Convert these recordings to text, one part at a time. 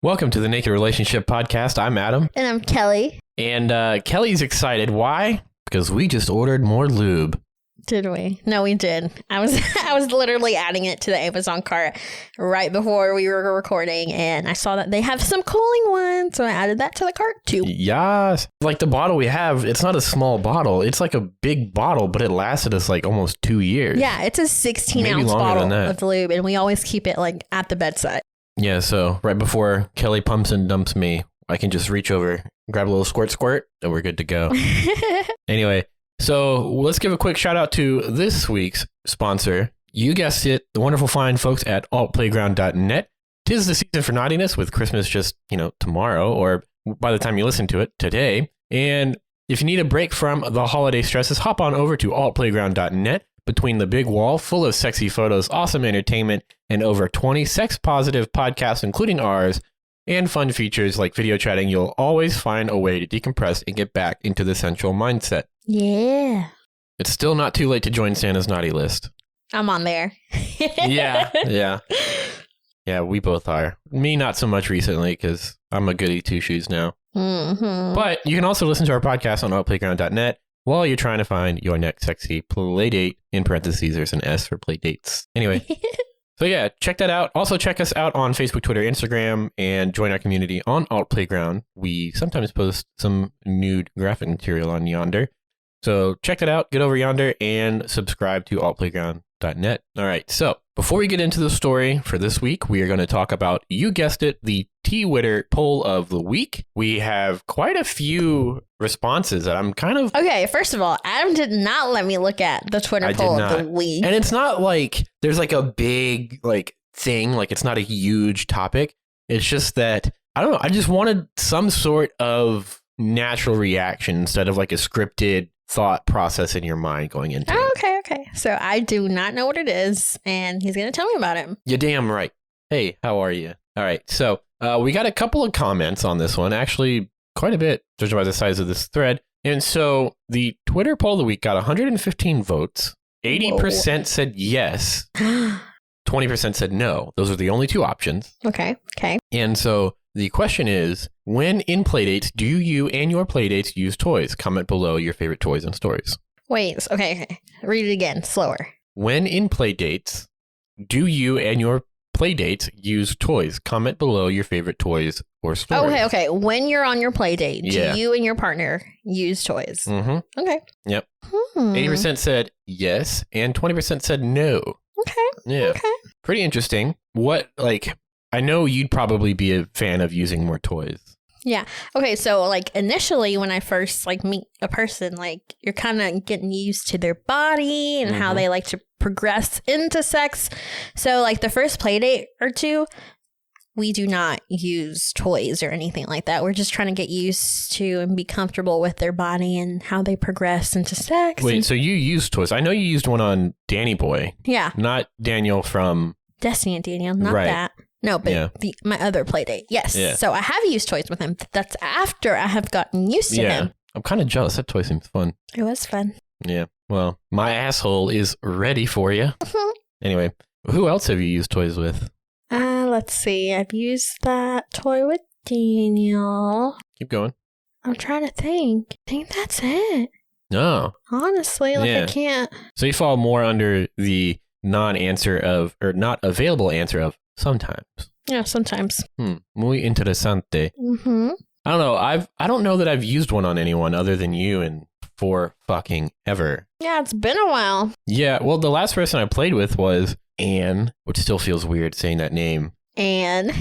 Welcome to the Naked Relationship Podcast. I'm Adam. And I'm Kelley. And Kelly's excited. Why? Because we just ordered more lube. Did we? No, we did. I was literally adding it to the Amazon cart right before we were recording, and I saw that they have some cooling ones, so I added that to the cart too. Yes. Like the bottle we have, it's not a small bottle. It's like a big bottle, but it lasted us like almost 2 years. Yeah, it's a 16-ounce bottle of lube, and we always keep it like at the bedside. Yeah, so right before Kelley pumps and dumps me, I can just reach over, grab a little squirt, and we're good to go. Anyway, so let's give a quick shout out to this week's sponsor. You guessed it, the wonderful fine folks at altplayground.net. 'Tis the season for naughtiness, with Christmas just, tomorrow, or by the time you listen to it, today. And if you need a break from the holiday stresses, hop on over to altplayground.net. Between the big wall full of sexy photos, awesome entertainment, and over 20 sex-positive podcasts, including ours, and fun features like video chatting, you'll always find a way to decompress and get back into the sensual mindset. Yeah. It's still not too late to join Santa's naughty list. I'm on there. Yeah, we both are. Me, not so much recently, because I'm a goody two-shoes now. Mm-hmm. But you can also listen to our podcast on altplayground.net. while you're trying to find your next sexy play date. In parentheses, there's an S for play dates. Anyway, so yeah, check that out. Also check us out on Facebook, Twitter, Instagram, and join our community on Alt Playground. We sometimes post some nude graphic material on yonder. So check that out, get over yonder, and subscribe to altplayground.net. All right, so before we get into the story for this week, we are going to talk about, you guessed it, the Twitter poll of the week. We have quite a few responses that I'm kind of... Okay, first of all, Adam did not let me look at the Twitter poll of the week. And it's not like there's like a big thing, like it's not a huge topic. It's just that, I don't know, I just wanted some sort of natural reaction instead of like a scripted thought process in your mind going into it. Okay. So I do not know what it is, and he's going to tell me about it. You're damn right. Hey, how are you? All right, so we got a couple of comments on this one, actually quite a bit, judging by the size of this thread. And so the Twitter poll of the week got 115 votes. 80% said yes. 20% said no. Those are the only two options. Okay. And so the question is, when in playdates do you and your playdates use toys? Comment below your favorite toys and stories. Wait, okay. Read it again, slower. When in playdates do you and your playdates use toys? Comment below your favorite toys or stories. Okay. When you're on your play date, do you and your partner use toys? Mm-hmm. Okay. Yep. 80% said yes, and 20% said no. Okay. Yeah. Okay. Pretty interesting. I know you'd probably be a fan of using more toys. Yeah. Okay. So initially when I first meet a person, you're kind of getting used to their body and how they like to progress into sex. So the first play date or two, we do not use toys or anything like that. We're just trying to get used to and be comfortable with their body and how they progress into sex. Wait, so you use toys? I know you used one on Danny Boy. Yeah. Not Daniel from Destiny and Daniel, not right. that. No, but my other play date. Yes. Yeah. So I have used toys with him. That's after I have gotten used to him. I'm kind of jealous. That toy seems fun. It was fun. Yeah. Well, my asshole is ready for you. Anyway, who else have you used toys with? Let's see. I've used that toy with Daniel. Keep going. I'm trying to think. I think that's it. No. Honestly, I can't. So you fall more under the non-answer of, or not available answer of, sometimes. Yeah, sometimes. Muy interesante. I don't know. I don't know that I've used one on anyone other than you and for fucking ever. Yeah, it's been a while. Yeah, well, the last person I played with was Anne, which still feels weird saying that name. Anne.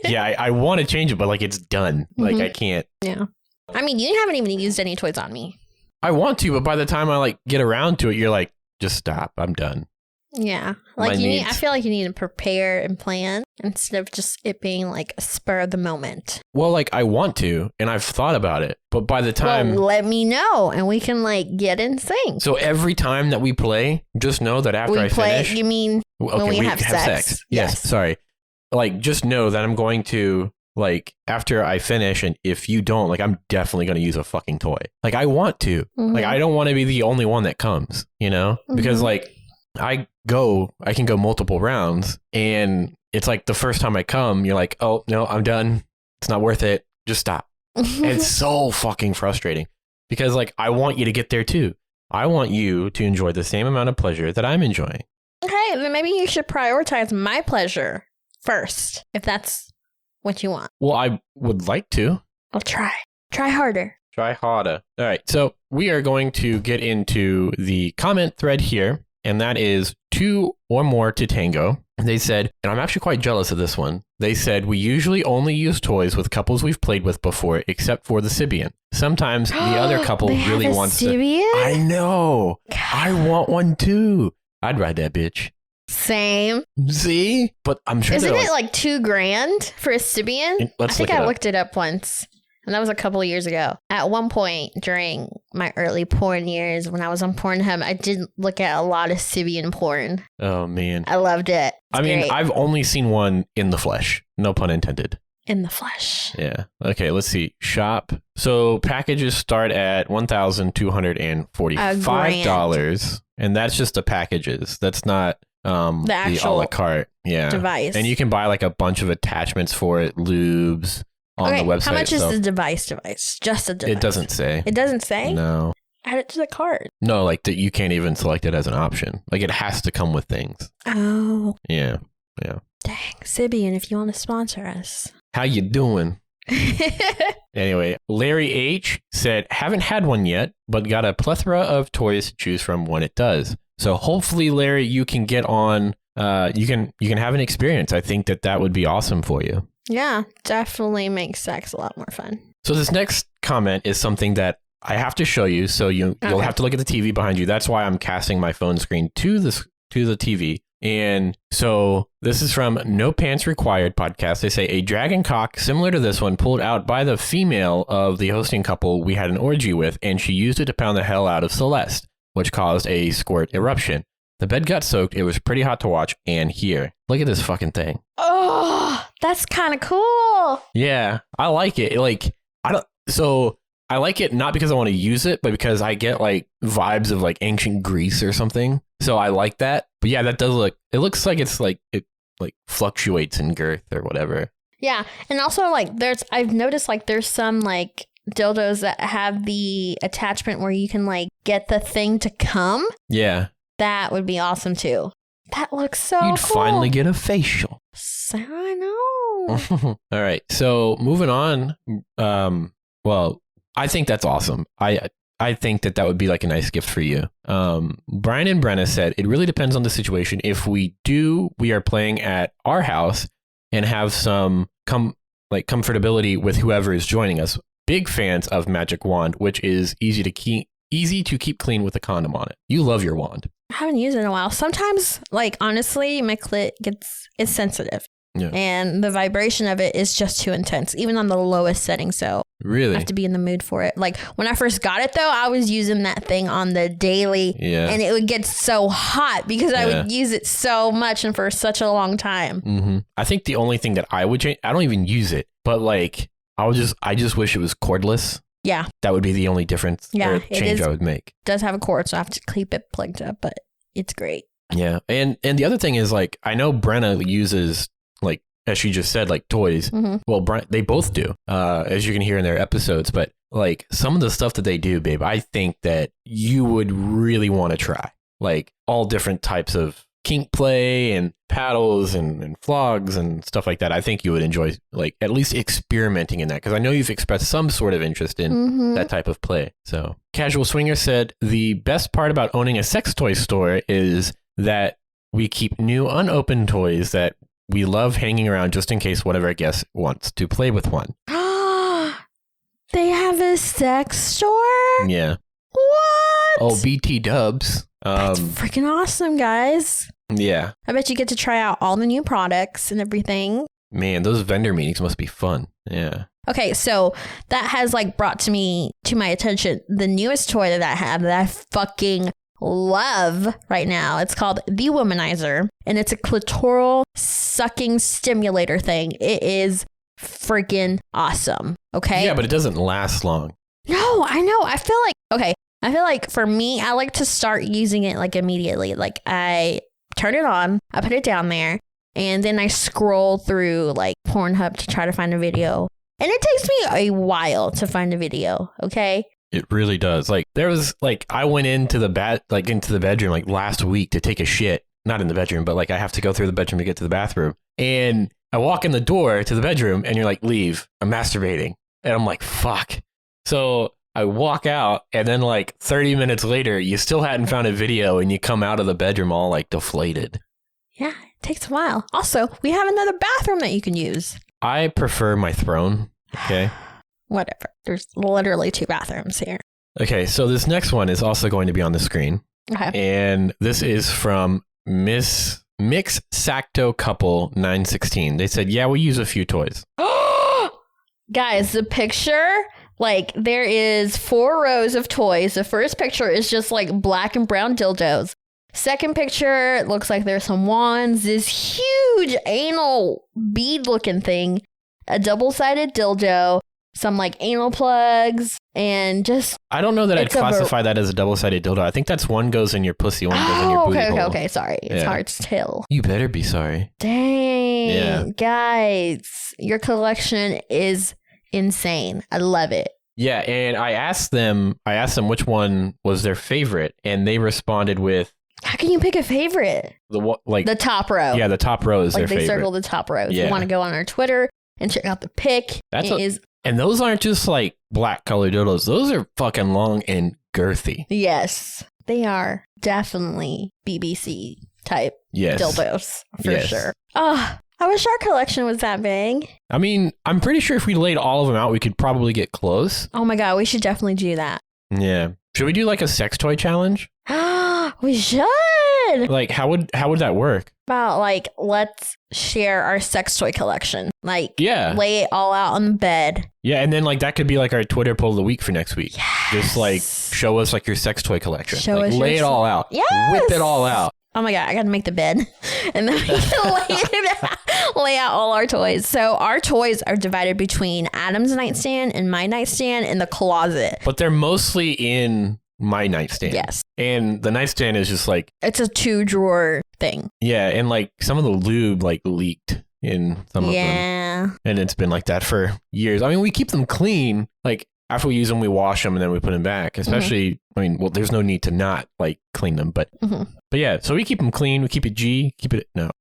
Yeah, I want to change it, but it's done. I can't. Yeah. I mean, you haven't even used any toys on me. I want to, but by the time I get around to it, you're like, just stop. I'm done. Yeah. I feel like you need to prepare and plan instead of just it being a spur of the moment. Well, I want to, and I've thought about it, but by the time... Well, let me know, and we can, get in sync. So every time that we play, just know that after I finish... You mean when we have sex? Yes, sorry. Just know that I'm going to, after I finish, and if you don't, I'm definitely going to use a fucking toy. I want to. I don't want to be the only one that comes, Because, I can go multiple rounds, and it's like the first time I come, you're like, oh, no, I'm done. It's not worth it. Just stop. It's so fucking frustrating because like I want you to get there too. I want you to enjoy the same amount of pleasure that I'm enjoying. Okay, then maybe you should prioritize my pleasure first, if that's what you want. Well, I would like to. I'll try. Try harder. Try harder. All right, so we are going to get into the comment thread here, and that is 2 or more to tango. They said, and I'm actually quite jealous of this one. They said, we usually only use toys with couples we've played with before, except for the Sybian. Sometimes the other couple really wants Sybian? to. I know. God. I want one too. I'd ride that bitch. Same. See? But I'm sure Isn't it like $2,000 for a Sybian? Let's I think look it I up. looked it up once. And that was a couple of years ago. At one point during my early porn years, when I was on Pornhub, I did look at a lot of Sybian porn. Oh, man. I loved it. It's great. I've only seen one in the flesh. No pun intended. In the flesh. Yeah. Okay, let's see. Shop. So packages start at $1,245. And that's just the packages. That's not the a actual la carte. Yeah. device. And you can buy like a bunch of attachments for it, lubes on the website. How much itself. is the device? Just a device. It doesn't say. It doesn't say? No. Add it to the cart. No, like that you can't even select it as an option. Like it has to come with things. Oh. Yeah. Yeah. Dang. Sybian, if you want to sponsor us. How you doing? Anyway, Larry H said, haven't had one yet, but got a plethora of toys to choose from when it does. So hopefully, Larry, you can get on, you can have an experience. I think that would be awesome for you. Yeah, definitely makes sex a lot more fun. So this next comment is something that I have to show you. So you'll have to look at the TV behind you. That's why I'm casting my phone screen to the TV. And so this is from No Pants Required podcast. They say a dragon cock similar to this one pulled out by the female of the hosting couple we had an orgy with, and she used it to pound the hell out of Celeste, which caused a squirt eruption. The bed got soaked. It was pretty hot to watch and hear. Look at this fucking thing. Oh, that's kind of cool. Yeah, I like it. I like it not because I want to use it, but because I get like vibes of like ancient Greece or something. So I like that. But yeah, that does it looks like it's like it like fluctuates in girth or whatever. Yeah. And also like I've noticed like there's some like dildos that have the attachment where you can like get the thing to come. Yeah. That would be awesome too. That looks so cool. You'd finally get a facial. So I know. All right. So moving on. Well, I think that's awesome. I think that would be like a nice gift for you. Brian and Brenna said, it really depends on the situation. If we are playing at our house and have some comfortability with whoever is joining us. Big fans of Magic Wand, which is easy to keep clean with a condom on it. You love your wand. I haven't used it in a while. Sometimes, like, honestly, my clit is sensitive. Yeah. And the vibration of it is just too intense, even on the lowest setting. So really, I have to be in the mood for it. Like when I first got it, though, I was using that thing on the daily, and it would get so hot because I would use it so much and for such a long time. Mm-hmm. I think the only thing that I would change, I don't even use it, but like I just wish it was cordless. Yeah, that would be the only difference or change I would make. It does have a cord, so I have to keep it plugged up, but it's great. Yeah, and the other thing is like I know Brenna uses, like, as she just said, like toys. Mm-hmm. Well, they both do, as you can hear in their episodes. But like some of the stuff that they do, babe, I think that you would really want to try. Like all different types of kink play and paddles and flogs and stuff like that. I think you would enjoy, like, at least experimenting in that. Because I know you've expressed some sort of interest in that type of play. So Casual Swinger said, the best part about owning a sex toy store is that we keep new unopened toys that we love hanging around just in case whatever guest wants to play with one. They have a sex store? Yeah. What? Oh, BT dubs. That's freaking awesome, guys. Yeah. I bet you get to try out all the new products and everything. Man, those vendor meetings must be fun. Yeah. Okay, so that has like brought to my attention the newest toy that I have that I fucking love right now. It's called the Womanizer, and it's a clitoral sucking stimulator thing. It is freaking awesome. Okay. Yeah, but it doesn't last long. No, I know. I feel like for me, I like to start using it like immediately. Like I turn it on, I put it down there. and then I scroll through like Pornhub to try to find a video. And it takes me a while to find a video, okay? It really does. Like there was like I went into the bedroom like last week to take a shit. Not in the bedroom, but like I have to go through the bedroom to get to the bathroom. And I walk in the door to the bedroom and you're like, leave. I'm masturbating. And I'm like, fuck. So I walk out and then like 30 minutes later, you still hadn't found a video and you come out of the bedroom all like deflated. Yeah, it takes a while. Also, we have another bathroom that you can use. I prefer my throne. Okay. Whatever. There's literally 2 bathrooms here. Okay, so this next one is also going to be on the screen. Okay. And this is from Mix Sacto Couple 916. They said, yeah, we use a few toys. Guys, the picture, like there is 4 rows of toys. The first picture is just like black and brown dildos. Second picture, it looks like there's some wands, this huge anal bead looking thing, a double-sided dildo, some like anal plugs, and just... I don't know that I'd classify that as a double-sided dildo. I think that's one goes in your pussy, one goes in your booty hole. Okay, sorry. It's hard to tell. You better be sorry. Dang, guys, your collection is insane. I love it. Yeah, and I asked them which one was their favorite, and they responded with... How can you pick a favorite? The top row. Yeah, the top row is their favorite. Like they circle the top row. If you want to go on our Twitter and check out the pic. And those aren't just like black colored dildos. Those are fucking long and girthy. Yes, they are definitely BBC type dildos for sure. Oh, I wish our collection was that big. I mean, I'm pretty sure if we laid all of them out, we could probably get close. Oh my God, we should definitely do that. Yeah. Should we do like a sex toy challenge? We should. Like, how would that work? About like, let's share our sex toy collection. Like, lay it all out on the bed. Yeah, and then like that could be like our Twitter poll of the week for next week. Yes. Just like show us like your sex toy collection. Lay it all out. Yes. Whip it all out. Oh my God, I gotta make the bed. And then we can lay out all our toys. So our toys are divided between Adam's nightstand and my nightstand and the closet. But they're mostly in my nightstand. Yes. And the nightstand is just like... It's a 2-drawer thing. Yeah, and like some of the lube like leaked in some of them. Yeah. And it's been like that for years. I mean, we keep them clean. Like after we use them, we wash them and then we put them back. Especially, I mean, well, there's no need to not like clean them. But yeah, so we keep them clean. We keep it G.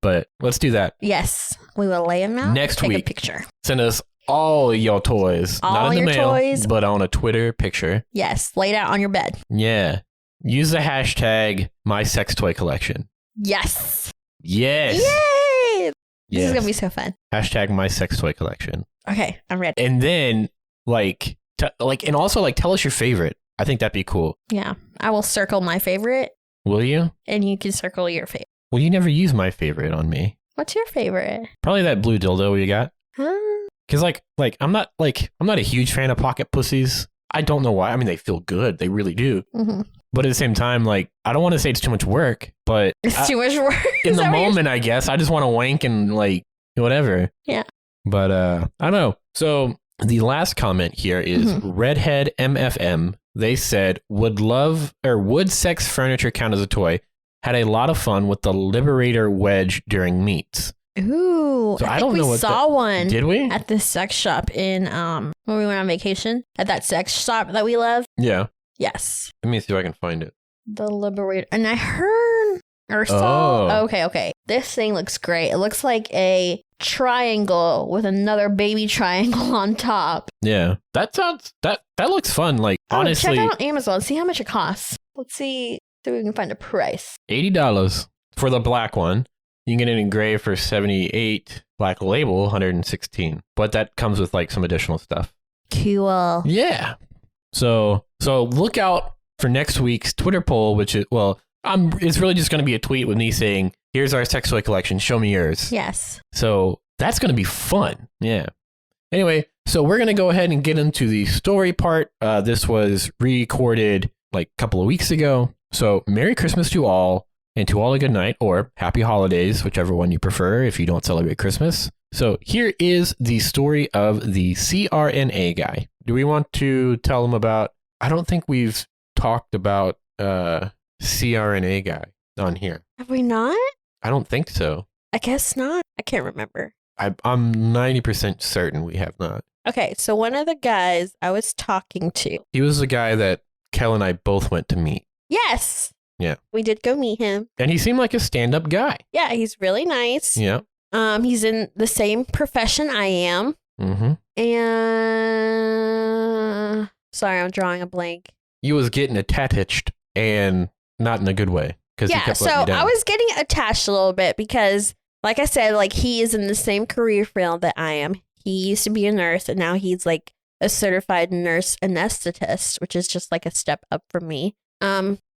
But let's do that. Yes. We will lay them out. Next week. Take a picture. Send us all your toys. All not in the mail, toys. but on a Twitter picture. Yes. Lay it out on your bed. Yeah. Use the hashtag #MySexToyCollection. Yes. Yes. Yay. This Yes. is going to be so fun. Hashtag #MySexToyCollection. Okay. I'm ready. And then and also like tell us your favorite. I think that'd be cool. Yeah. I will circle my favorite. Will you? And you can circle your favorite. Well, you never use my favorite on me. What's your favorite? Probably that blue dildo you got. Because I'm not a huge fan of pocket pussies. I don't know why. I mean, they feel good. They really do. Mm-hmm. But at the same time, like, I don't want to say it's too much work, but it's too much work. In the moment, I guess I just want to wank and like whatever. Yeah. But I don't know. So the last comment here is Redhead MFM. They said, would sex furniture count as a toy? Had a lot of fun with the Liberator wedge during meets. Ooh, so I think we saw one. Did we? At the sex shop in when we went on vacation. At that sex shop that we love. Yeah. Yes. Let me see if I can find it. The Liberator. And I heard or saw. Okay. This thing looks great. It looks like a triangle with another baby triangle on top. Yeah. That looks fun. Like, honestly. Check out on Amazon. See how much it costs. Let's see if we can find a price. $80 for the black one. You can get it engraved for $78. Black label, $116. But that comes with like some additional stuff. Cool. Yeah. So look out for next week's Twitter poll, which is, it's really just going to be a tweet with me saying, here's our sex toy collection. Show me yours. Yes. So that's going to be fun. Yeah. Anyway, so we're going to go ahead and get into the story part. This was recorded like a couple of weeks ago. So Merry Christmas to all. And to all a good night, or happy holidays, whichever one you prefer if you don't celebrate Christmas. So here is the story of the CRNA guy. Do we want to tell them about... I don't think we've talked about CRNA guy on here. Have we not? I don't think so. I guess not. I can't remember. I'm 90% certain we have not. Okay, so one of the guys I was talking to. He was the guy that Kel and I both went to meet. Yes. Yeah. We did go meet him. And he seemed like a stand-up guy. Yeah, he's really nice. Yeah. He's in the same profession I am. Mm-hmm. And sorry, I'm drawing a blank. He was getting attached and not in a good way. Yeah, so I was getting attached a little bit because, like I said, like he is in the same career field that I am. He used to be a nurse and now he's like a certified nurse anesthetist, which is just like a step up from me.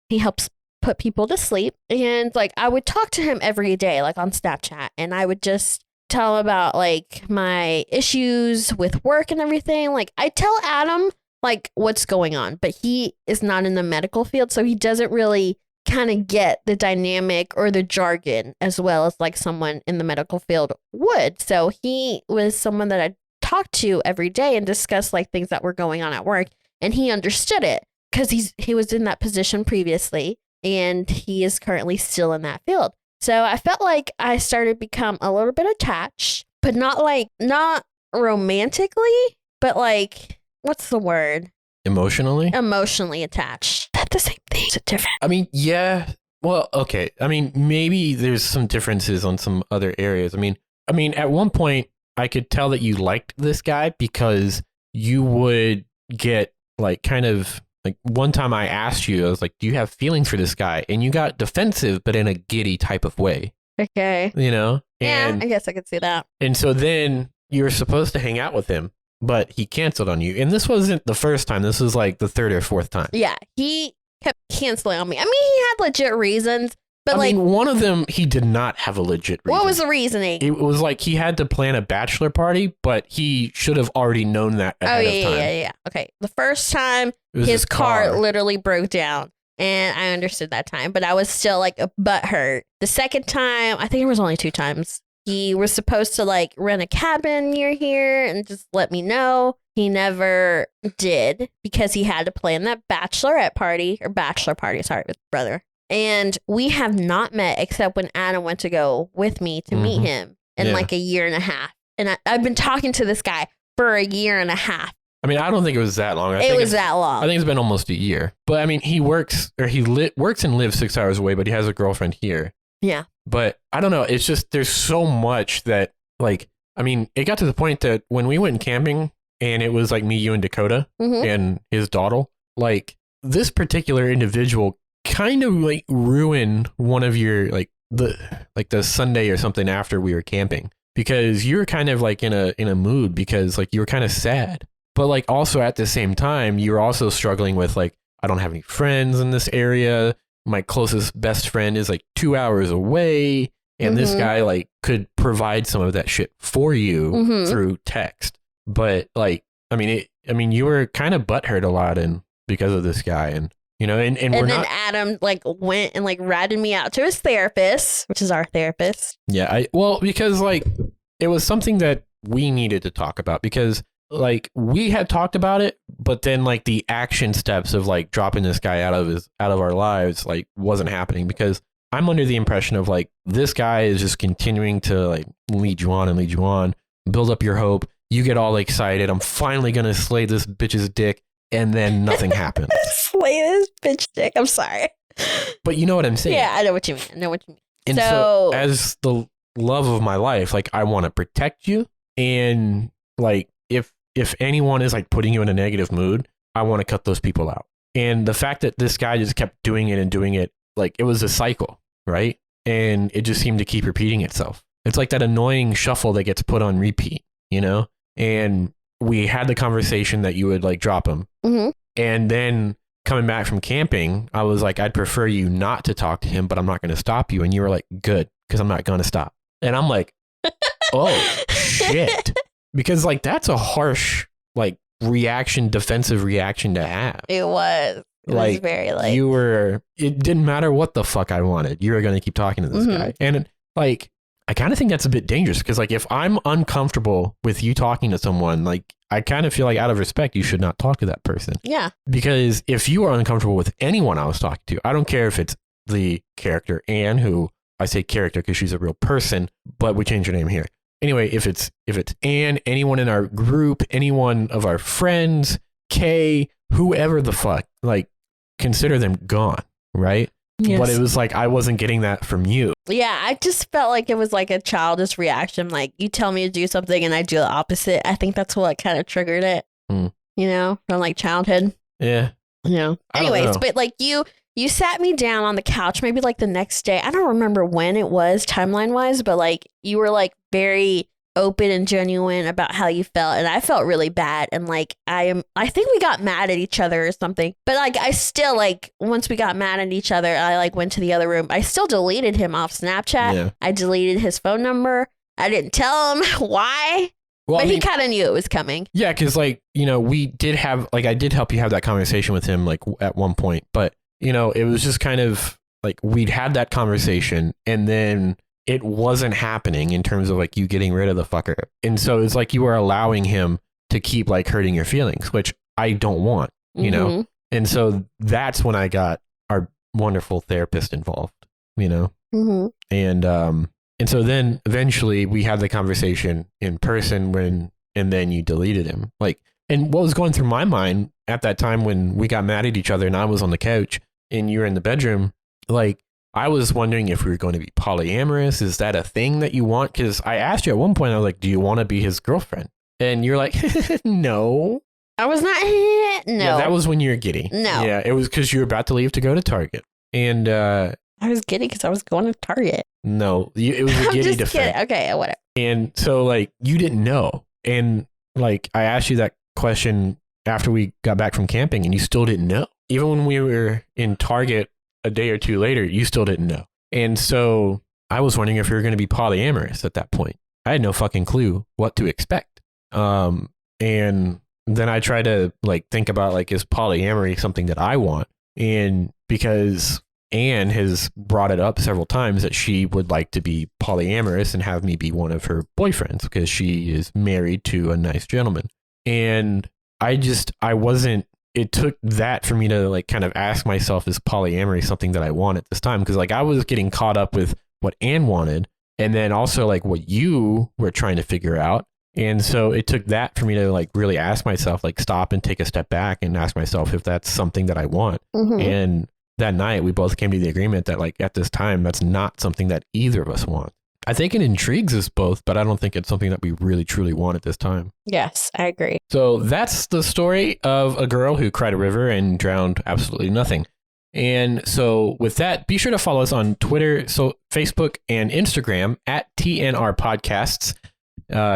He helps put people to sleep. And like I would talk to him every day, like on Snapchat, and I would just tell him about like my issues with work and everything. Like I tell Adam like what's going on, but he is not in the medical field, so he doesn't really kind of get the dynamic or the jargon as well as like someone in the medical field would. So he was someone that I talked to every day and discussed like things that were going on at work, and he understood it because he was in that position previously and he is currently still in that field. So I felt like I started to become a little bit attached, but not romantically, but like, what's the word? Emotionally? Emotionally attached. That's the same thing. It's different. I mean, yeah. Well, okay. I mean, maybe there's some differences on some other areas. I mean, at one point, I could tell that you liked this guy because you would get like kind of like one time I asked you, I was like, do you have feelings for this guy? And you got defensive, but in a giddy type of way. Okay. You know? Yeah, I guess I could see that. And so then you were supposed to hang out with him, but he canceled on you. And this wasn't the first time. This was like the third or fourth time. Yeah, he kept canceling on me. I mean, he had legit reasons, but I mean, one of them, he did not have a legit reason. What was the reasoning? It was like he had to plan a bachelor party, but he should have already known that ahead of time. Yeah. Okay. The first time, his car literally broke down. And I understood that time, but I was still like a butthurt. The second time, I think it was only 2 times. He was supposed to like rent a cabin near here and just let me know. He never did because he had to plan that bachelor party, with brother. And we have not met except when Adam went to go with me to meet him in like a year and a half. And I've been talking to this guy for a year and a half. I mean, I don't think it was that long. It was that long. I think it's been almost a year. But I mean, he works and lives 6 hours away, but he has a girlfriend here. Yeah. But I don't know. It's just there's so much that like, I mean, it got to the point that when we went camping and it was like me, you, and Dakota and his daughter, like this particular individual kind of like ruined one of your like the Sunday or something after we were camping because you were kind of like in a mood because like you were kind of sad. But like also at the same time, you're also struggling with like, I don't have any friends in this area. My closest best friend is like 2 hours away. And this guy like could provide some of that shit for you through text. But like, I mean, you were kind of butthurt a lot because of this guy. And, you know, and we're then not... Adam like went and like ratted me out to his therapist, which is our therapist. Yeah. Because like it was something that we needed to talk about because like we had talked about it, but then like the action steps of like dropping this guy out of our lives like wasn't happening because I'm under the impression of like this guy is just continuing to like lead you on, build up your hope. You get all excited. I'm finally going to slay this bitch's dick. And then nothing happens. Slay this bitch dick. I'm sorry. But you know what I'm saying? Yeah, I know what you mean. And so as the love of my life, like I want to protect you. And like, if anyone is like putting you in a negative mood, I want to cut those people out. And the fact that this guy just kept doing it, like it was a cycle, right? And it just seemed to keep repeating itself. It's like that annoying shuffle that gets put on repeat, you know? And we had the conversation that you would like drop him. And then coming back from camping, I was like, I'd prefer you not to talk to him, but I'm not going to stop you. And you were like, good, because I'm not going to stop. And I'm like, oh, shit. Because like that's a harsh like defensive reaction to have. It was like very like it didn't matter what the fuck I wanted. You were going to keep talking to this guy. And like I kind of think that's a bit dangerous because like if I'm uncomfortable with you talking to someone, like I kind of feel like out of respect, you should not talk to that person. Yeah. Because if you are uncomfortable with anyone I was talking to, I don't care if it's the character Anne who I say character because she's a real person, but we changed her name here. Anyway, if it's Anne, anyone in our group, anyone of our friends, Kay, whoever the fuck, like, consider them gone, right? Yes. But it was like I wasn't getting that from you. Yeah, I just felt like it was like a childish reaction. Like, you tell me to do something and I do the opposite. I think that's what kind of triggered it, you know, from like childhood. Yeah. You know. Anyways, but like you sat me down on the couch maybe like the next day. I don't remember when it was timeline wise, but like you were like very open and genuine about how you felt, and I felt really bad, and like I think we got mad at each other or something, but like I still, like, once we got mad at each other, I like went to the other room. I still deleted him off Snapchat. Yeah. I deleted his phone number. I didn't tell him why. Well, but he kind of knew it was coming. Yeah, because like, you know, we did have, like, I did help you have that conversation with him like at one point, but you know, it was just kind of like we'd had that conversation and then it wasn't happening in terms of like you getting rid of the fucker. And so it's like you were allowing him to keep like hurting your feelings, which I don't want, you know? And so that's when I got our wonderful therapist involved, you know? And so then eventually we had the conversation in person and then you deleted him. Like, and what was going through my mind at that time when we got mad at each other and I was on the couch and you were in the bedroom, like, I was wondering if we were going to be polyamorous. Is that a thing that you want? Because I asked you at one point, I was like, do you want to be his girlfriend? And you're like, no. I was not. No. Yeah, that was when you were giddy. No. Yeah, it was because you were about to leave to go to Target. And I was giddy because I was going to Target. No, it was a giddy defense. Okay, whatever. And so, like, you didn't know. And, like, I asked you that question after we got back from camping, and you still didn't know. Even when we were in Target a day or two later, you still didn't know. And so I was wondering if you were going to be polyamorous at that point. I had no fucking clue what to expect. And then I tried to like think about like, is polyamory something that I want? And because Anne has brought it up several times that she would like to be polyamorous and have me be one of her boyfriends because she is married to a nice gentleman. And I wasn't, it took that for me to like kind of ask myself, is polyamory something that I want at this time? Because like I was getting caught up with what Anne wanted and then also like what you were trying to figure out. And so it took that for me to like really ask myself, like stop and take a step back and ask myself if that's something that I want. And that night we both came to the agreement that like at this time, that's not something that either of us want. I think it intrigues us both, but I don't think it's something that we really truly want at this time. Yes, I agree. So that's the story of a girl who cried a river and drowned absolutely nothing. And so with that, be sure to follow us on Twitter, so Facebook and Instagram at TNR Podcasts.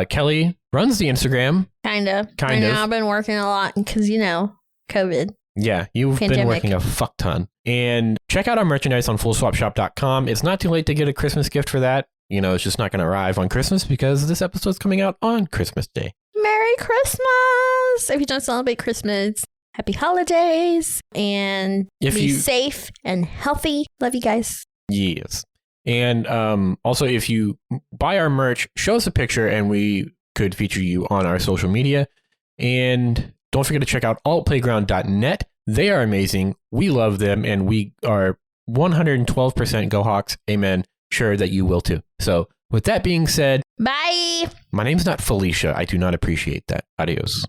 Kelley runs the Instagram. Kind of. I've been working a lot because, you know, COVID. Yeah, you've been working a fuck ton. And check out our merchandise on fullswapshop.com. It's not too late to get a Christmas gift for that. You know, it's just not going to arrive on Christmas because this episode's coming out on Christmas Day. Merry Christmas! If you don't celebrate Christmas, happy holidays. And be safe and healthy. Love you guys. Yes. And also, if you buy our merch, show us a picture and we could feature you on our social media. And don't forget to check out altplayground.net. They are amazing. We love them. And we are 112% Go Hawks. Amen. Sure that you will too. So with that being said, bye. My name's not Felicia. I do not appreciate that. Adios.